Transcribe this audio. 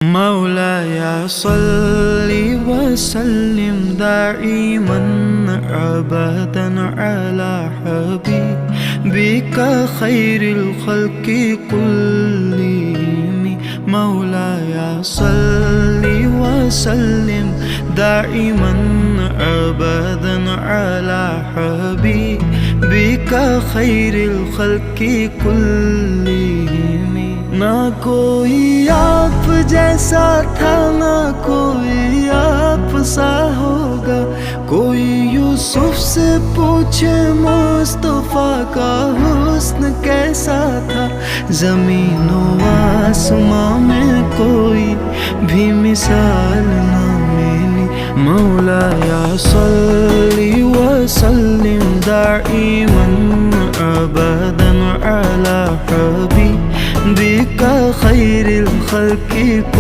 مولاي صل وسلم دائما أبدا على حبيبك خير الخلق كلهم. مولاي صل وسلم دائما أبدا على حبيبك خير الخلق كلهم। ना कोई आप जैसा था, ना कोई आप सा होगा। कोई यूसुफ से पूछे मुस्तफा का हुस्न कैसा था। ज़मीन व आसमां में कोई भी मिसाल ना मिली। मौलाया सल्ली व सल्लिम दाइमन अबदन अला हबीबिका खैरिल खल्क़ि।